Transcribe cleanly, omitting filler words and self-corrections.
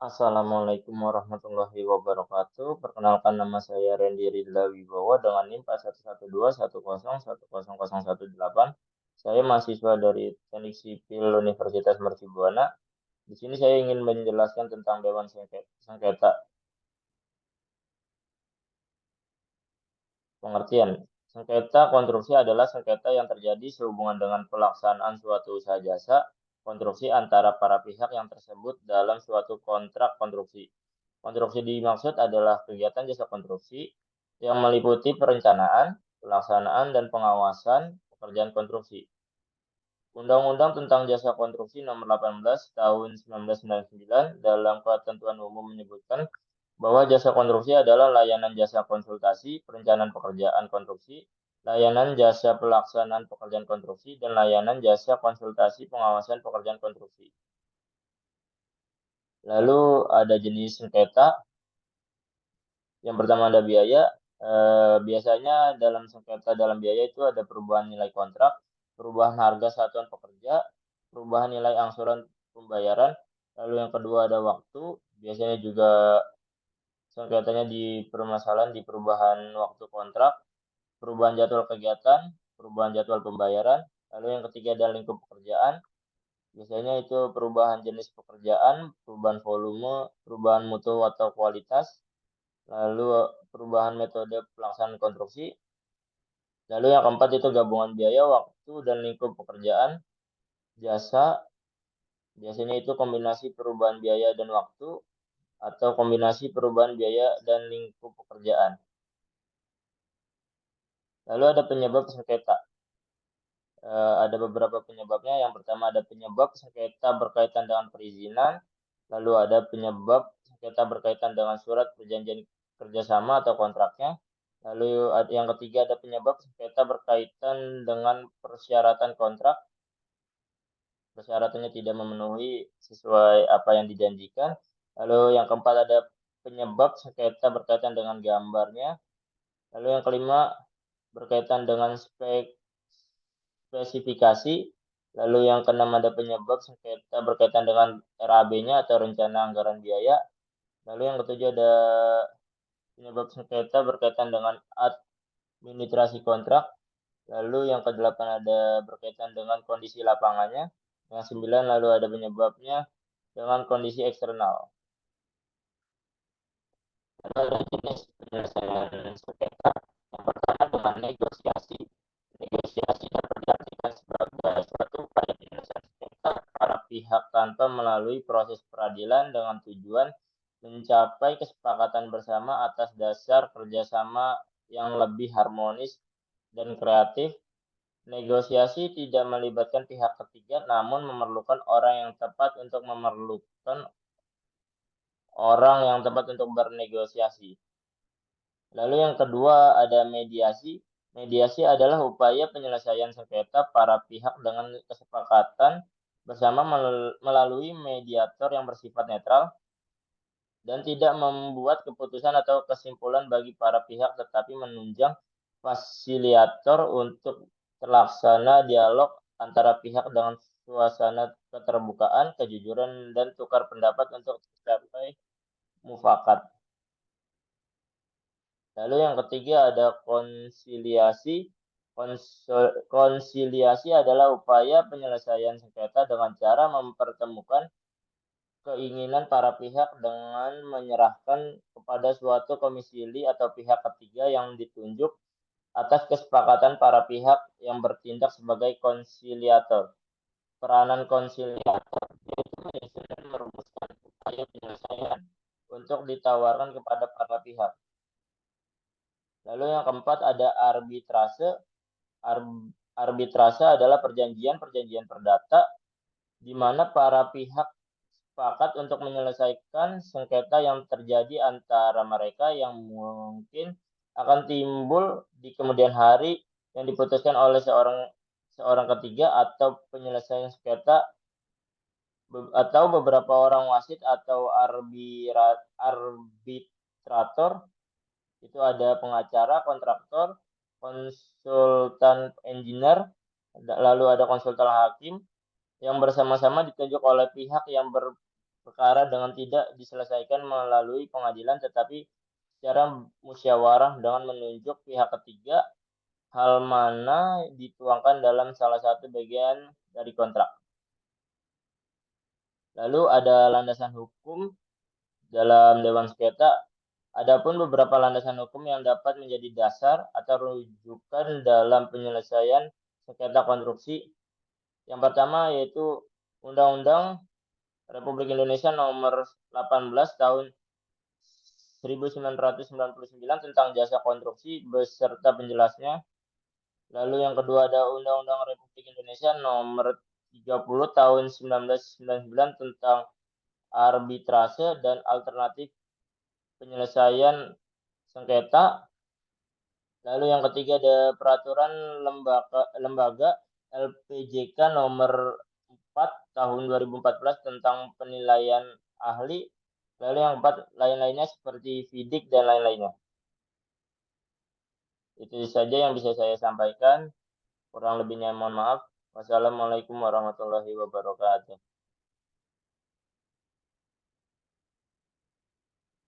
Assalamualaikum warahmatullahi wabarakatuh. Perkenalkan nama saya Randy Ridla Wibowo dengan NIM 11210101018. Saya mahasiswa dari Teknik Sipil Universitas Mercubuana. Di sini saya ingin menjelaskan tentang Dewan Sengketa. Pengertian. Sengketa konstruksi adalah sengketa yang terjadi sehubungan dengan pelaksanaan suatu usaha jasa konstruksi antara para pihak yang tersebut dalam suatu kontrak konstruksi. Konstruksi dimaksud adalah kegiatan jasa konstruksi yang meliputi perencanaan, pelaksanaan, dan pengawasan pekerjaan konstruksi. Undang-Undang tentang Jasa Konstruksi Nomor 18 Tahun 1999 dalam ketentuan umum menyebutkan bahwa jasa konstruksi adalah layanan jasa konsultasi, perencanaan pekerjaan konstruksi, layanan jasa pelaksanaan pekerjaan konstruksi, dan layanan jasa konsultasi pengawasan pekerjaan konstruksi. Lalu ada jenis sengketa. Yang pertama ada biaya. Biasanya dalam sengketa dalam biaya itu ada perubahan nilai kontrak, perubahan harga satuan pekerja, perubahan nilai angsuran pembayaran. Lalu yang kedua ada waktu. Biasanya juga sengketanya di permasalahan di perubahan waktu kontrak, perubahan jadwal kegiatan, perubahan jadwal pembayaran. Lalu yang ketiga ada lingkup pekerjaan. Biasanya itu perubahan jenis pekerjaan, perubahan volume, perubahan mutu atau kualitas, lalu perubahan metode pelaksanaan konstruksi. Lalu yang keempat itu gabungan biaya, waktu, dan lingkup pekerjaan, jasa. Biasanya itu kombinasi perubahan biaya dan waktu, atau kombinasi perubahan biaya dan lingkup pekerjaan. Lalu ada penyebab sengketa. Ada beberapa penyebabnya. Yang pertama ada penyebab sengketa berkaitan dengan perizinan. Lalu ada penyebab sengketa berkaitan dengan surat perjanjian kerjasama atau kontraknya. Lalu yang ketiga ada penyebab sengketa berkaitan dengan persyaratan kontrak. Persyaratannya tidak memenuhi sesuai apa yang dijanjikan. Lalu yang keempat ada penyebab sengketa berkaitan dengan gambarnya. Lalu yang kelima berkaitan dengan spesifikasi. Lalu yang keenam ada penyebab sengketa berkaitan dengan RAB-nya atau rencana anggaran biaya. Lalu yang ketujuh ada penyebab sengketa berkaitan dengan administrasi kontrak. Lalu yang kedelapan ada berkaitan dengan kondisi lapangannya. Yang sembilan lalu ada penyebabnya dengan kondisi eksternal. Lalu ada jenis penyelesaian sengketa. Yang pertama dengan negosiasi. Negosiasi dapat diartikan sebagai suatu upaya penyelesaian sengketa para pihak tanpa melalui proses peradilan dengan tujuan mencapai kesepakatan bersama atas dasar kerjasama yang lebih harmonis dan kreatif. Negosiasi tidak melibatkan pihak ketiga, namun memerlukan orang yang tepat untuk bernegosiasi. Lalu yang kedua ada mediasi. Mediasi adalah upaya penyelesaian sengketa para pihak dengan kesepakatan bersama melalui mediator yang bersifat netral dan tidak membuat keputusan atau kesimpulan bagi para pihak, tetapi menunjang fasilitator untuk terlaksana dialog antara pihak dengan suasana keterbukaan, kejujuran, dan tukar pendapat untuk mencapai mufakat. Lalu yang ketiga ada konsiliasi. Konsiliasi adalah upaya penyelesaian sengketa dengan cara mempertemukan keinginan para pihak dengan menyerahkan kepada suatu komisili atau pihak ketiga yang ditunjuk atas kesepakatan para pihak yang bertindak sebagai konsiliator. Peranan konsiliator yaitu menyusun dan merumuskan upaya penyelesaian untuk ditawarkan kepada para pihak. Lalu yang keempat ada arbitrase. Arbitrase adalah perjanjian-perjanjian perdata di mana para pihak sepakat untuk menyelesaikan sengketa yang terjadi antara mereka yang mungkin akan timbul di kemudian hari yang diputuskan oleh seorang ketiga atau penyelesaian sengketa atau beberapa orang wasit atau arbitrator. Itu ada pengacara, kontraktor, konsultan engineer, lalu ada konsultan hakim yang bersama-sama ditunjuk oleh pihak yang perkara dengan tidak diselesaikan melalui pengadilan tetapi secara musyawarah dengan menunjuk pihak ketiga, hal mana dituangkan dalam salah satu bagian dari kontrak. Lalu ada landasan hukum dalam Dewan Sengketa. Adapun beberapa landasan hukum yang dapat menjadi dasar atau rujukan dalam penyelesaian sengketa konstruksi. Yang pertama yaitu Undang-Undang Republik Indonesia Nomor 18 Tahun 1999 tentang jasa konstruksi beserta penjelasnya. Lalu yang kedua ada Undang-Undang Republik Indonesia Nomor 30 Tahun 1999 tentang arbitrase dan alternatif penyelesaian sengketa. Lalu yang ketiga ada peraturan lembaga LPJK nomor 4 tahun 2014 tentang penilaian ahli. Lalu yang empat lain-lainnya seperti FIDIK dan lain-lainnya. Itu saja yang bisa saya sampaikan. Kurang lebihnya mohon maaf. Wassalamualaikum warahmatullahi wabarakatuh.